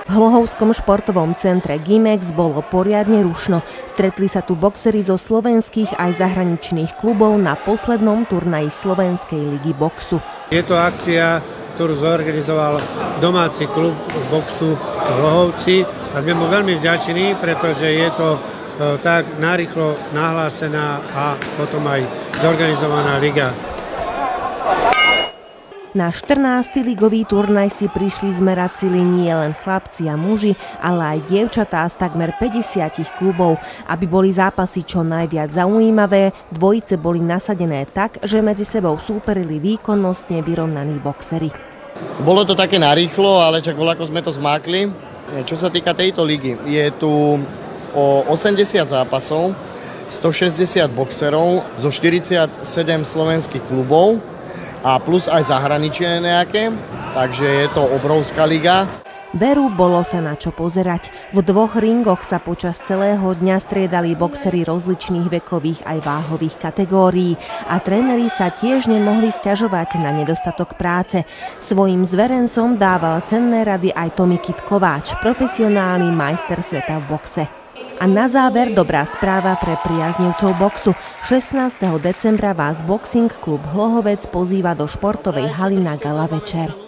V Hlohovskom športovom centre Gimex bolo poriadne rušno. Stretli sa tu boxeri zo slovenských aj zahraničných klubov na poslednom turnaji Slovenskej ligy boxu. Je to akcia, ktorú zorganizoval domáci klub boxu v Hlohovci a sme mu veľmi vďační, pretože je to tak narýchlo nahlásená a potom aj zorganizovaná liga. Na 14. ligový turnaj si prišli zmerať sily nie len chlapci a muži, ale aj dievčatá z takmer 50 klubov. Aby boli zápasy čo najviac zaujímavé, dvojice boli nasadené tak, že medzi sebou súperili výkonnostne vyrovnaní boxeri. Bolo to také narýchlo, ale čak voľako sme to zmákli. Čo sa týka tejto ligy, je tu o 80 zápasov, 160 boxerov zo 47 slovenských klubov a plus aj zahraničie nejaké, takže je to obrovská liga. Veru, bolo sa na čo pozerať. V dvoch ringoch sa počas celého dňa striedali boxeri rozličných vekových aj váhových kategórií a tréneri sa tiež nemohli sťažovať na nedostatok práce. Svojim zverencom dával cenné rady aj Tomikit Kováč, profesionálny majster sveta v boxe. A na záver dobrá správa pre priaznivcov boxu. 16. decembra vás Boxing klub Hlohovec pozýva do športovej haly na gala večer.